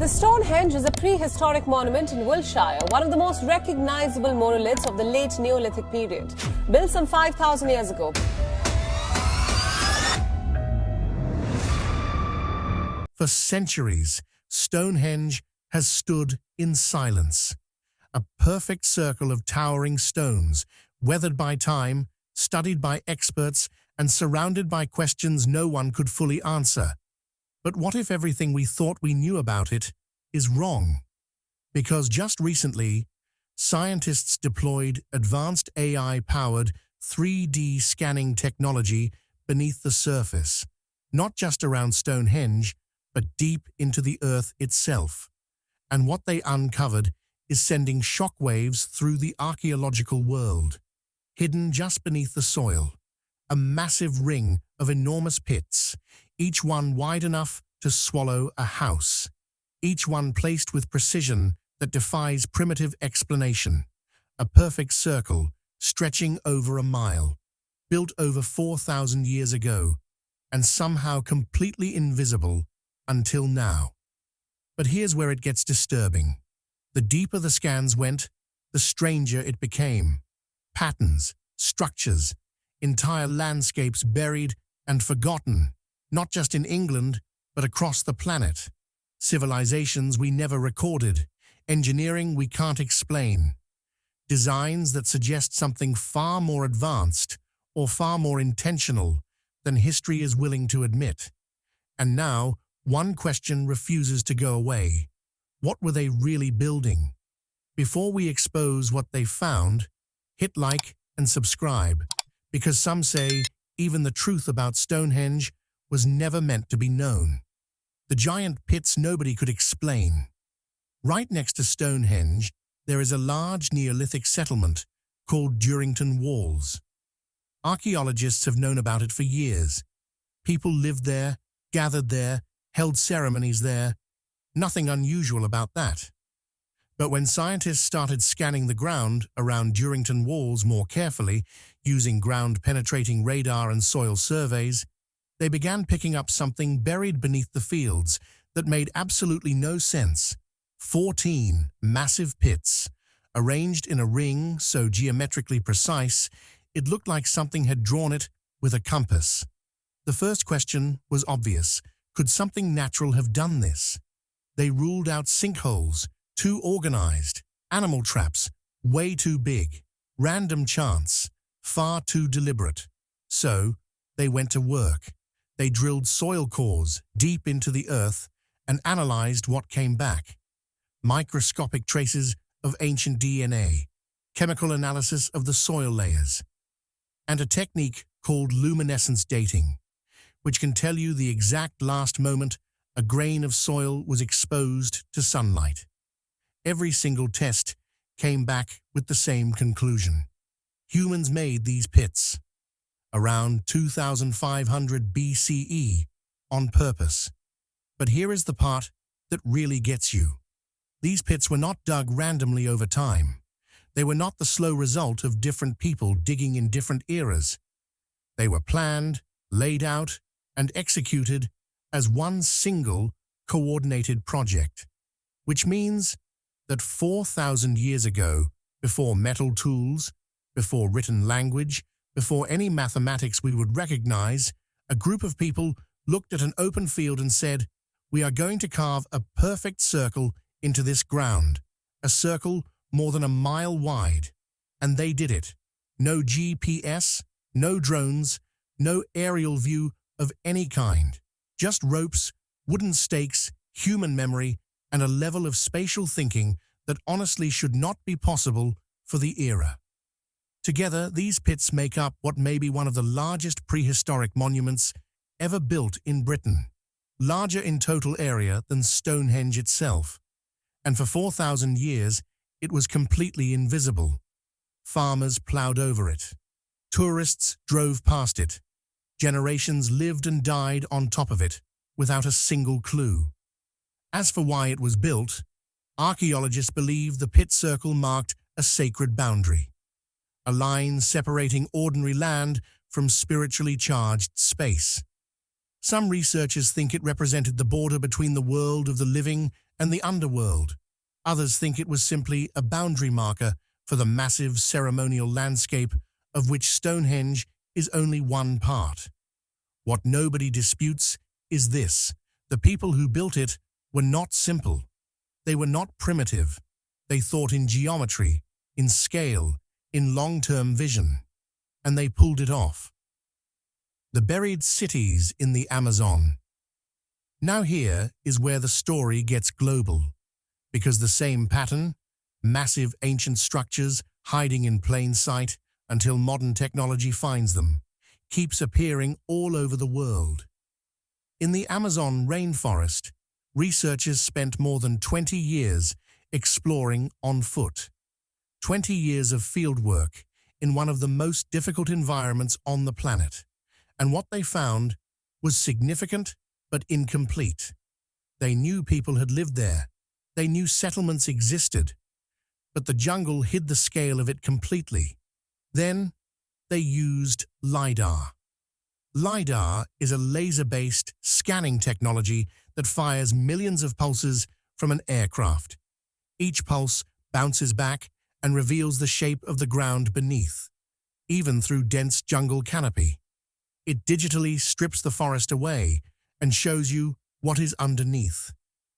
The Stonehenge is a prehistoric monument in Wiltshire, one of the most recognizable monoliths of the late Neolithic period, built some 5,000 years ago. For centuries, Stonehenge has stood in silence, a perfect circle of towering stones, weathered by time, studied by experts, and surrounded by questions no one could fully answer. But what if everything we thought we knew about it is wrong? Because just recently, scientists deployed advanced AI-powered 3D scanning technology beneath the surface, not just around Stonehenge, but deep into the earth itself. And what they uncovered is sending shockwaves through the archaeological world. Hidden just beneath the soil, a massive ring of enormous pits, each one wide enough to swallow a house, each one placed with precision that defies primitive explanation. A perfect circle stretching over a mile, built over 4,000 years ago, and somehow completely invisible until now. But here's where it gets disturbing. The deeper the scans went, the stranger it became. Patterns, structures, entire landscapes buried and forgotten, not just in England, but across the planet. Civilizations we never recorded, engineering we can't explain, designs that suggest something far more advanced or far more intentional than history is willing to admit. And now, one question refuses to go away. What were they really building? Before we expose what they found, hit like and subscribe, because some say even the truth about Stonehenge was never meant to be known. The giant pits nobody could explain. Right next to Stonehenge, there is a large Neolithic settlement called Durrington Walls. Archaeologists have known about it for years. People lived there, gathered there, held ceremonies there. Nothing unusual about that. But when scientists started scanning the ground around Durrington Walls more carefully, using ground-penetrating radar and soil surveys, they began picking up something buried beneath the fields that made absolutely no sense. 14 massive pits, arranged in a ring so geometrically precise, it looked like something had drawn it with a compass. The first question was obvious. Could something natural have done this? They ruled out sinkholes, too organized, animal traps, way too big, random chance, far too deliberate. So, they went to work. They drilled soil cores deep into the earth and analyzed what came back. Microscopic traces of ancient DNA, chemical analysis of the soil layers, and a technique called luminescence dating, which can tell you the exact last moment a grain of soil was exposed to sunlight. Every single test came back with the same conclusion. Humans made these pits around 2500 BCE on purpose. But here is the part that really gets you. These pits were not dug randomly over time. They were not the slow result of different people digging in different eras. They were planned, laid out, and executed as one single coordinated project, which means that 4,000 years ago, before metal tools, before written language, before any mathematics we would recognize, a group of people looked at an open field and said, "We are going to carve a perfect circle into this ground, a circle more than a mile wide." And they did it. No GPS, no drones, no aerial view of any kind. Just ropes, wooden stakes, human memory, and a level of spatial thinking that honestly should not be possible for the era. Together, these pits make up what may be one of the largest prehistoric monuments ever built in Britain, larger in total area than Stonehenge itself. And for 4,000 years, it was completely invisible. Farmers plowed over it. Tourists drove past it. Generations lived and died on top of it, without a single clue. As for why it was built, archaeologists believe the pit circle marked a sacred boundary, a line separating ordinary land from spiritually charged space. Some researchers think it represented the border between the world of the living and the underworld. Others think it was simply a boundary marker for the massive ceremonial landscape of which Stonehenge is only one part. What nobody disputes is this: the people who built it were not simple. They were not primitive. They thought in geometry, in scale, in long-term vision, and they pulled it off. The buried cities in the Amazon. Now here is where the story gets global, because the same pattern, massive ancient structures hiding in plain sight until modern technology finds them, keeps appearing all over the world. In the Amazon rainforest, researchers spent more than 20 years exploring on foot. 20 years of fieldwork in one of the most difficult environments on the planet. And what they found was significant but incomplete. They knew people had lived there. They knew settlements existed. But the jungle hid the scale of it completely. Then they used LiDAR. LiDAR is a laser-based scanning technology that fires millions of pulses from an aircraft. Each pulse bounces back and reveals the shape of the ground beneath, even through dense jungle canopy. It digitally strips the forest away and shows you what is underneath.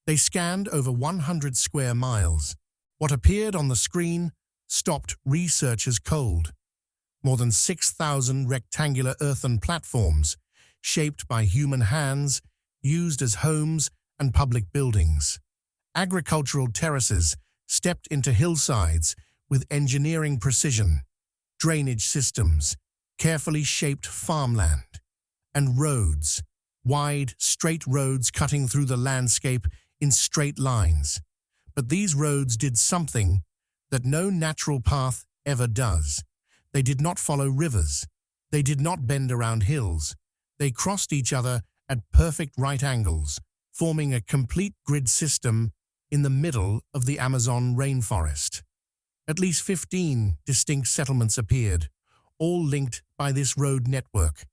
They scanned over 100 square miles. What appeared on the screen stopped researchers cold. More than 6,000 rectangular earthen platforms, shaped by human hands, used as homes and public buildings. Agricultural terraces stepped into hillsides with engineering precision, drainage systems, carefully shaped farmland, and roads, wide, straight roads cutting through the landscape in straight lines. But these roads did something that no natural path ever does. They did not follow rivers. They did not bend around hills. They crossed each other at perfect right angles, forming a complete grid system in the middle of the Amazon rainforest. At least 15 distinct settlements appeared, all linked by this road network.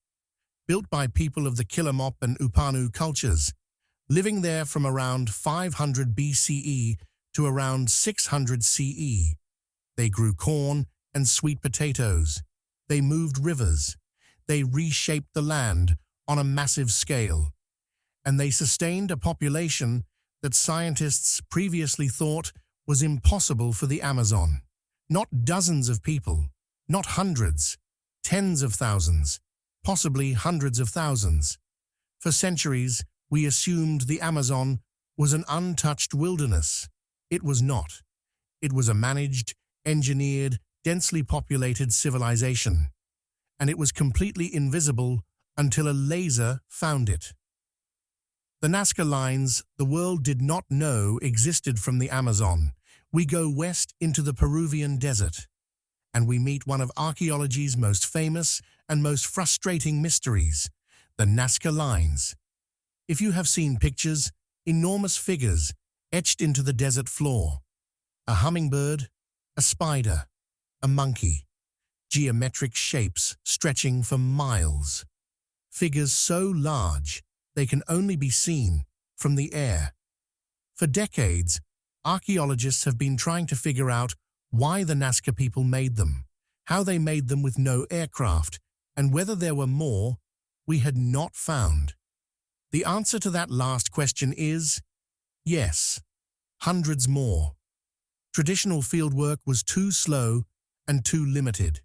Built by people of the Kilimop and Upanu cultures, living there from around 500 BCE to around 600 CE. They grew corn and sweet potatoes. They moved rivers. They reshaped the land on a massive scale. And they sustained a population that scientists previously thought was impossible for the Amazon. Not dozens of people, not hundreds, tens of thousands, possibly hundreds of thousands. For centuries, we assumed the Amazon was an untouched wilderness. It was not. It was a managed, engineered, densely populated civilization. And it was completely invisible until a laser found it. The Nazca lines the world did not know existed from the Amazon. We go west into the Peruvian desert, and we meet one of archaeology's most famous and most frustrating mysteries, the Nazca lines. If you have seen pictures, enormous figures etched into the desert floor. A hummingbird, a spider, a monkey, geometric shapes stretching for miles. Figures so large they can only be seen from the air. For decades, archaeologists have been trying to figure out why the Nazca people made them, how they made them with no aircraft, and whether there were more we had not found. The answer to that last question is yes, hundreds more. Traditional fieldwork was too slow and too limited.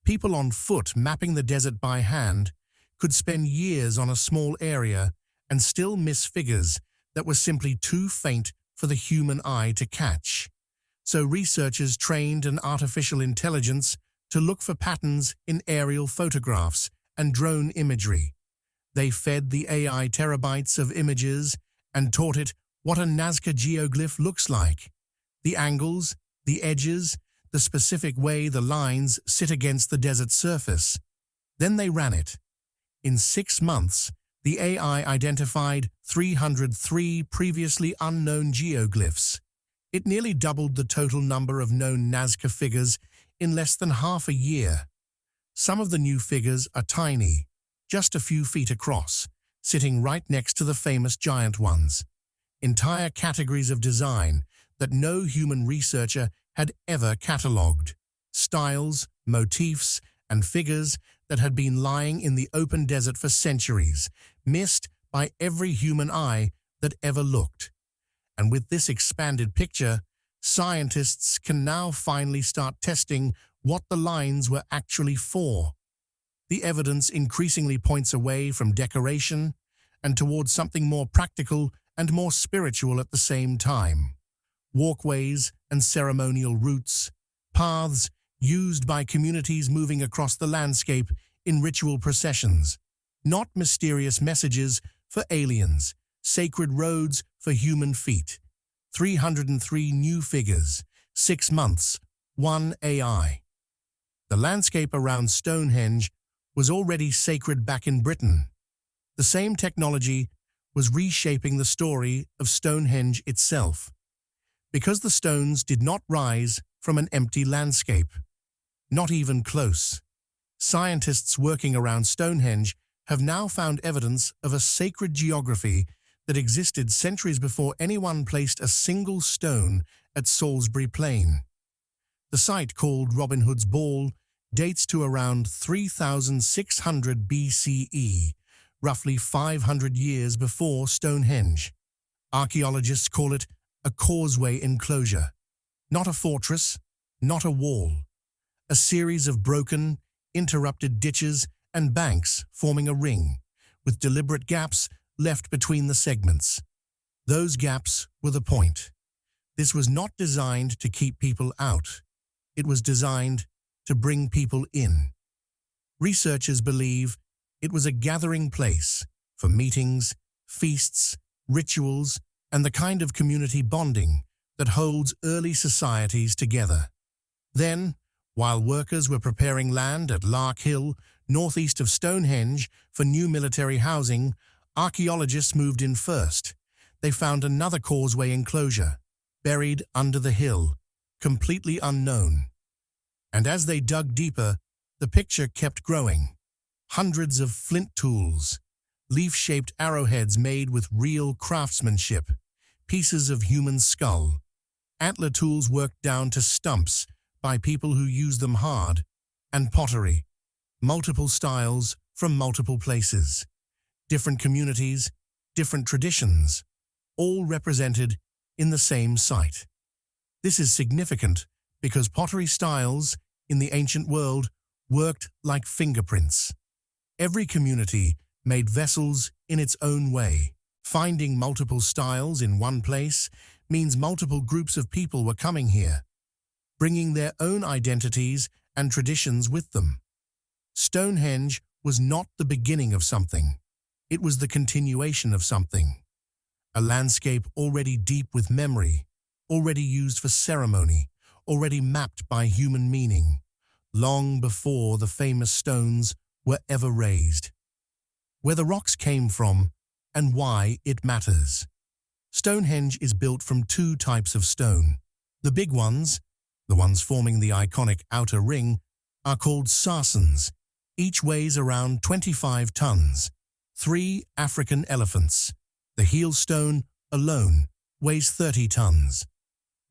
People on foot mapping the desert by hand could spend years on a small area and still miss figures that were simply too faint for the human eye to catch. So researchers trained an artificial intelligence to look for patterns in aerial photographs and drone imagery. They fed the AI terabytes of images and taught it what a Nazca geoglyph looks like. The angles, the edges, the specific way the lines sit against the desert surface. Then they ran it. In 6 months, the AI identified 303 previously unknown geoglyphs. It nearly doubled the total number of known Nazca figures in less than half a year. Some of the new figures are tiny, just a few feet across, sitting right next to the famous giant ones. entire categories of design that no human researcher had ever catalogued, styles, motifs, and figures that had been lying in the open desert for centuries, missed by every human eye that ever looked. And with this expanded picture, scientists can now finally start testing what the lines were actually for. The evidence increasingly points away from decoration and towards something more practical and more spiritual at the same time. Walkways and ceremonial routes, paths used by communities moving across the landscape in ritual processions, not mysterious messages for aliens, sacred roads for human feet. 303 new figures, 6 months, 1 AI. The landscape around Stonehenge was already sacred back in Britain. The same technology was reshaping the story of Stonehenge itself, because the stones did not rise from an empty landscape. Not even close. Scientists working around Stonehenge have now found evidence of a sacred geography that existed centuries before anyone placed a single stone at Salisbury Plain. The site, called Robin Hood's Ball, dates to around 3600 BCE, roughly 500 years before Stonehenge. Archaeologists call it a causeway enclosure, not a fortress, not a wall. A series of broken, interrupted ditches and banks forming a ring, with deliberate gaps left between the segments. Those gaps were the point. This was not designed to keep people out. It was designed to bring people in. Researchers believe it was a gathering place for meetings, feasts, rituals, and the kind of community bonding that holds early societies together. Then, while workers were preparing land at Lark Hill, northeast of Stonehenge, for new military housing, archaeologists moved in first. They found another causeway enclosure, buried under the hill, completely unknown. And as they dug deeper, the picture kept growing. Hundreds of flint tools, leaf-shaped arrowheads made with real craftsmanship, pieces of human skull, antler tools worked down to stumps by people who used them hard, and pottery, multiple styles from multiple places, different communities, different traditions, all represented in the same site. This is significant because pottery styles in the ancient world worked like fingerprints. Every community made vessels in its own way. Finding multiple styles in one place means multiple groups of people were coming here, bringing their own identities and traditions with them. Stonehenge was not the beginning of something. It was the continuation of something. A landscape already deep with memory, already used for ceremony, already mapped by human meaning, long before the famous stones were ever raised. Where the rocks came from and why it matters. Stonehenge is built from 2 types of stone. The big ones, the ones forming the iconic outer ring, are called sarsens. Each weighs around 25 tons. 3 African elephants. The heel stone alone weighs 30 tons.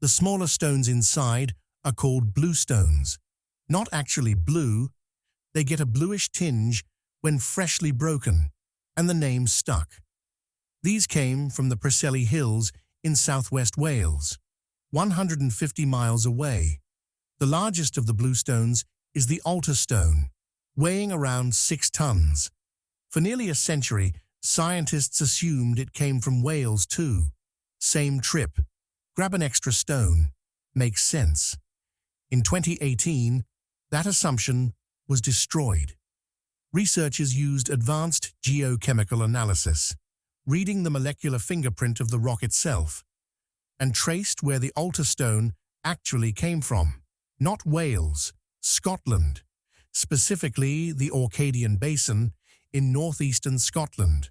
The smaller stones inside are called blue stones. Not actually blue, they get a bluish tinge when freshly broken, and the name stuck. These came from the Preseli Hills in southwest Wales, 150 miles away. The largest of the blue stones is the altar stone, weighing around 6 tons. For nearly a century, scientists assumed it came from Wales too. Same trip. Grab an extra stone. Makes sense. In 2018, that assumption was destroyed. Researchers used advanced geochemical analysis, reading the molecular fingerprint of the rock itself, and traced where the altar stone actually came from. Not Wales, Scotland, specifically the Orcadian Basin in northeastern Scotland.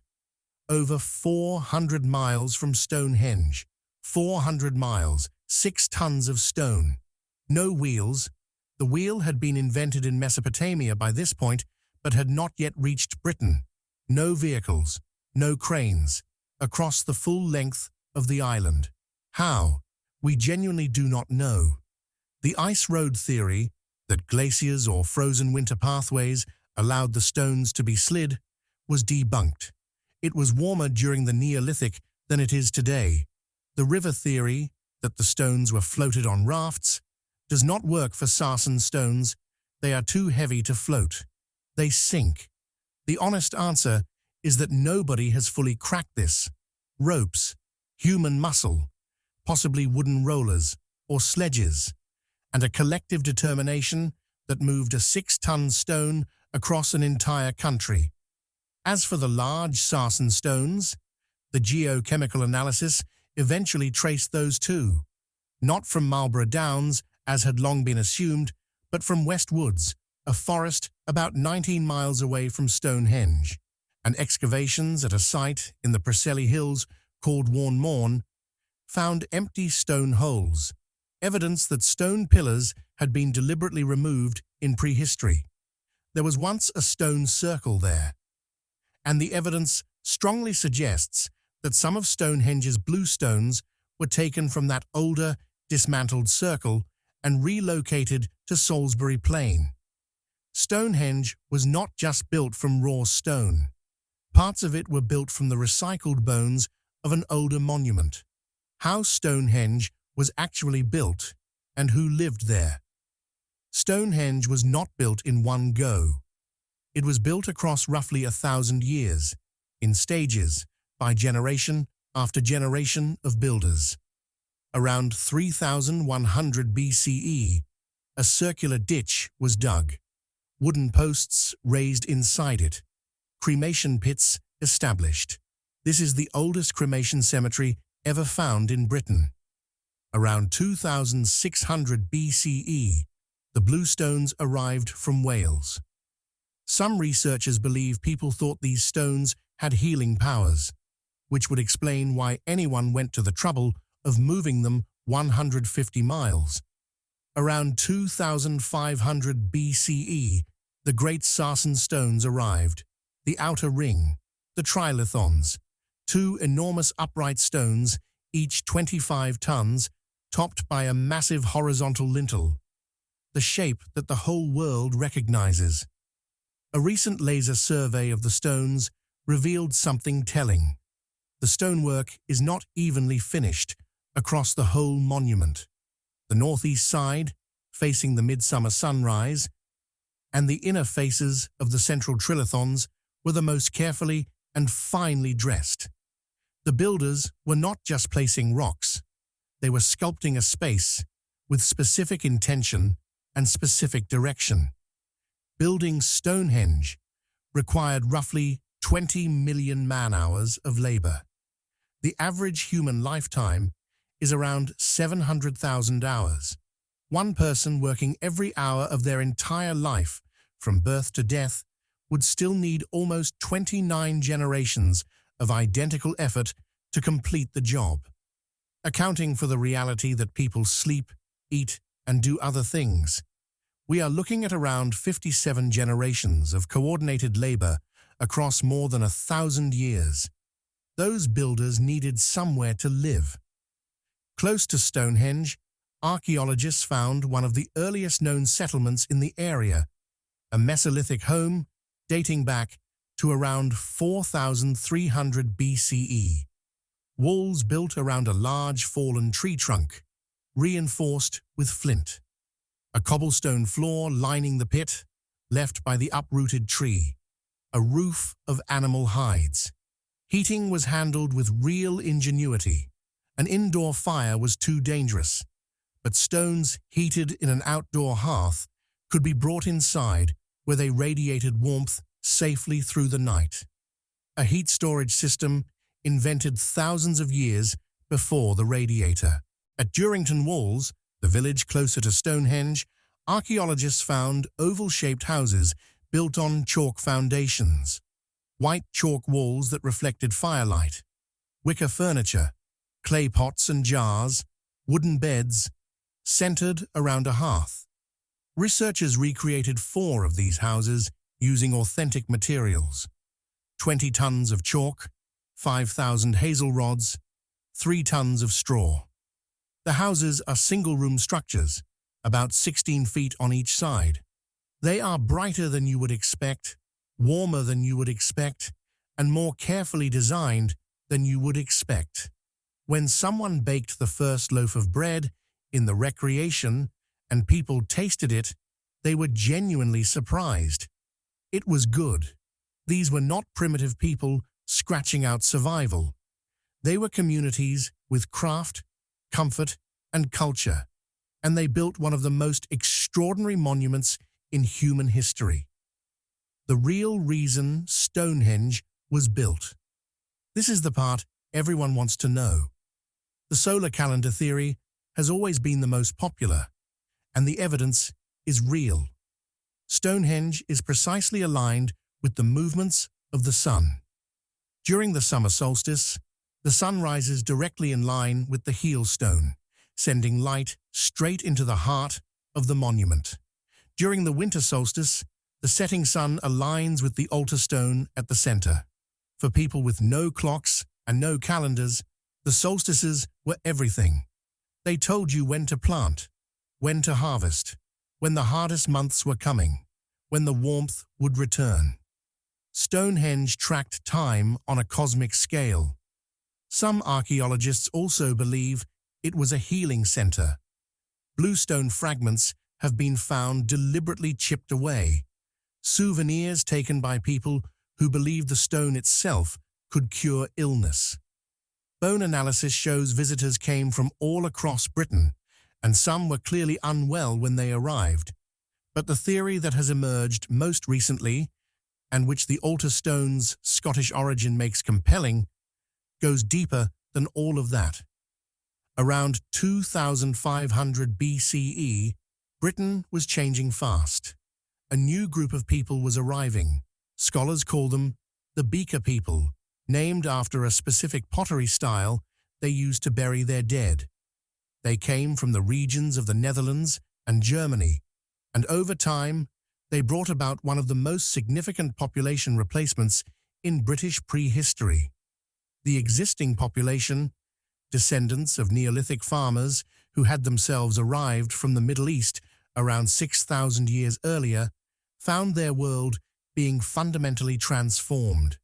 Over 400 miles from Stonehenge. 400 miles, 6 tons of stone. No wheels. The wheel had been invented in Mesopotamia by this point, but had not yet reached Britain. No vehicles, no cranes, across the full length of the island. How? We genuinely do not know. The ice road theory, that glaciers or frozen winter pathways allowed the stones to be slid, was debunked. It was warmer during the Neolithic than it is today. The river theory, that the stones were floated on rafts, does not work for sarsen stones. They are too heavy to float. They sink. The honest answer is that nobody has fully cracked this. Ropes, human muscle, possibly wooden rollers or sledges, and a collective determination that moved a 6-ton stone across an entire country. As for the large sarsen stones, the geochemical analysis eventually traced those too, not from Marlborough Downs, as had long been assumed, but from West Woods, a forest about 19 miles away from Stonehenge, and excavations at a site in the Preseli Hills called Warn Morn found empty stone holes, evidence that stone pillars had been deliberately removed in prehistory. There was once a stone circle there, and the evidence strongly suggests that some of Stonehenge's blue stones were taken from that older, dismantled circle and relocated to Salisbury Plain. Stonehenge was not just built from raw stone. Parts of it were built from the recycled bones of an older monument. How Stonehenge was actually built and who lived there. Stonehenge was not built in one go. It was built across roughly 1,000 years, in stages, by generation after generation of builders. Around 3,100 BCE, a circular ditch was dug, wooden posts raised inside it, cremation pits established. This is the oldest cremation cemetery ever found in Britain. Around 2,600 BCE, the blue stones arrived from Wales. Some researchers believe people thought these stones had healing powers, which would explain why anyone went to the trouble of moving them 150 miles. Around 2,500 BCE, the great sarsen stones arrived, the outer ring, the trilithons, 2 enormous upright stones, each 25 tons, topped by a massive horizontal lintel, the shape that the whole world recognizes. A recent laser survey of the stones revealed something telling. The stonework is not evenly finished across the whole monument. The northeast side, facing the midsummer sunrise, and the inner faces of the central trilithons were the most carefully and finely dressed. The builders were not just placing rocks, they were sculpting a space with specific intention and specific direction. Building Stonehenge required roughly 20 million man-hours of labor. The average human lifetime is around 700,000 hours. One person working every hour of their entire life, from birth to death, would still need almost 29 generations of identical effort to complete the job. Accounting for the reality that people sleep, eat, and do other things, we are looking at around 57 generations of coordinated labor across more than 1,000 years. Those builders needed somewhere to live. Close to Stonehenge, archaeologists found one of the earliest known settlements in the area, a Mesolithic home dating back to around 4,300 BCE. Walls built around a large fallen tree trunk, reinforced with flint. A cobblestone floor lining the pit, left by the uprooted tree. A roof of animal hides. Heating was handled with real ingenuity. An indoor fire was too dangerous, but stones heated in an outdoor hearth could be brought inside where they radiated warmth safely through the night. A heat storage system invented thousands of years before the radiator. At Durrington Walls, the village closer to Stonehenge, archaeologists found oval-shaped houses built on chalk foundations, white chalk walls that reflected firelight, wicker furniture, clay pots and jars, wooden beds, centered around a hearth. Researchers recreated 4 of these houses using authentic materials: 20 tons of chalk, 5,000 hazel rods, 3 tons of straw. The houses are single-room structures, about 16 feet on each side. They are brighter than you would expect, warmer than you would expect, and more carefully designed than you would expect. When someone baked the first loaf of bread in the recreation and people tasted it, they were genuinely surprised. It was good. These were not primitive people scratching out survival. They were communities with craft, comfort, and culture, and they built one of the most extraordinary monuments in human history. The real reason Stonehenge was built. This is the part everyone wants to know. The solar calendar theory has always been the most popular, and the evidence is real. Stonehenge is precisely aligned with the movements of the sun. During the summer solstice, the sun rises directly in line with the heel stone, sending light straight into the heart of the monument. During the winter solstice, the setting sun aligns with the altar stone at the center. For people with no clocks and no calendars, the solstices were everything. They told you when to plant, when to harvest, when the hardest months were coming, when the warmth would return. Stonehenge tracked time on a cosmic scale. Some archaeologists also believe it was a healing center. Bluestone fragments have been found deliberately chipped away, souvenirs taken by people who believed the stone itself could cure illness. Bone analysis shows visitors came from all across Britain, and some were clearly unwell when they arrived. But the theory that has emerged most recently, and which the altar stone's Scottish origin makes compelling, goes deeper than all of that. Around 2500 BCE, Britain was changing fast. A new group of people was arriving. Scholars call them the Beaker people, named after a specific pottery style they used to bury their dead. They came from the regions of the Netherlands and Germany, and over time, they brought about one of the most significant population replacements in British prehistory. The existing population, descendants of Neolithic farmers who had themselves arrived from the Middle East around 6,000 years earlier, found their world being fundamentally transformed.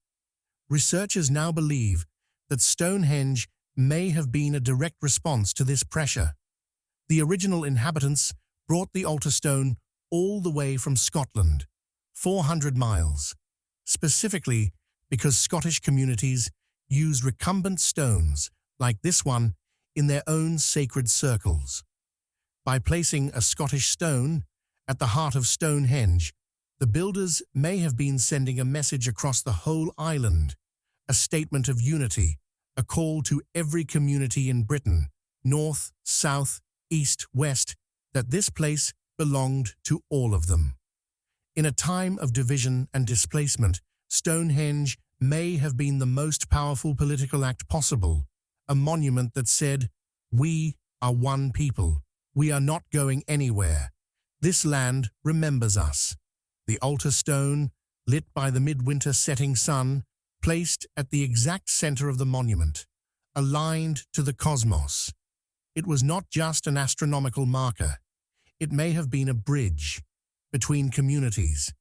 Researchers now believe that Stonehenge may have been a direct response to this pressure. The original inhabitants brought the altar stone all the way from Scotland, 400 miles, specifically because Scottish communities used recumbent stones like this one in their own sacred circles. By placing a Scottish stone at the heart of Stonehenge, the builders may have been sending a message across the whole island, a statement of unity, a call to every community in Britain, north, south, east, west, that this place belonged to all of them. In a time of division and displacement, Stonehenge may have been the most powerful political act possible, a monument that said, "We are one people. We are not going anywhere. This land remembers us." The altar stone, lit by the midwinter setting sun, placed at the exact center of the monument, aligned to the cosmos. It was not just an astronomical marker. It may have been a bridge between communities,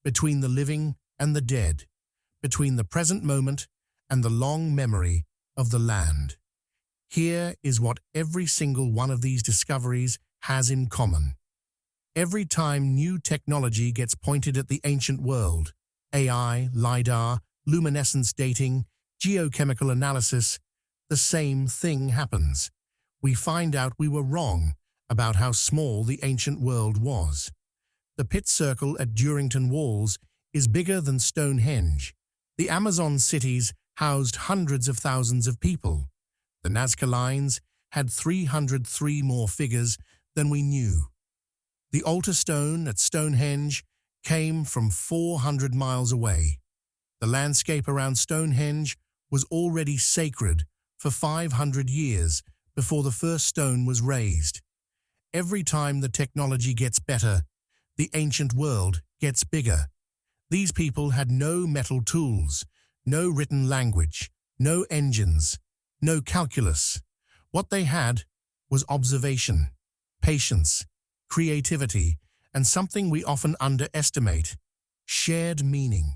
between the living and the dead, between the present moment and the long memory of the land. Here is what every single one of these discoveries has in common. Every time new technology gets pointed at the ancient world, AI, LiDAR, luminescence dating, geochemical analysis, the same thing happens. We find out we were wrong about how small the ancient world was. The pit circle at Durrington Walls is bigger than Stonehenge. The Amazon cities housed hundreds of thousands of people. The Nazca lines had 303 more figures than we knew. The altar stone at Stonehenge came from 400 miles away. The landscape around Stonehenge was already sacred for 500 years before the first stone was raised. Every time the technology gets better, the ancient world gets bigger. These people had no metal tools, no written language, no engines. no calculus. What they had was observation, patience, creativity, and something we often underestimate, shared meaning.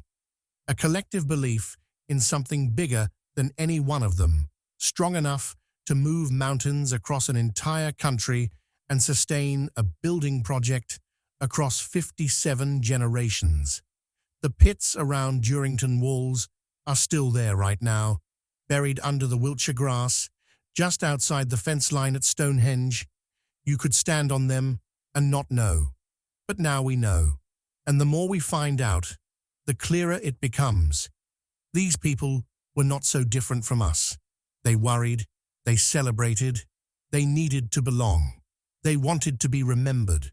A collective belief in something bigger than any one of them, strong enough to move mountains across an entire country and sustain a building project across 57 generations. The pits around Durrington Walls are still there right now, buried under the Wiltshire grass, just outside the fence line at Stonehenge. You could stand on them and not know. But now we know. And the more we find out, the clearer it becomes. These people were not so different from us. They worried, they celebrated, they needed to belong. They wanted to be remembered.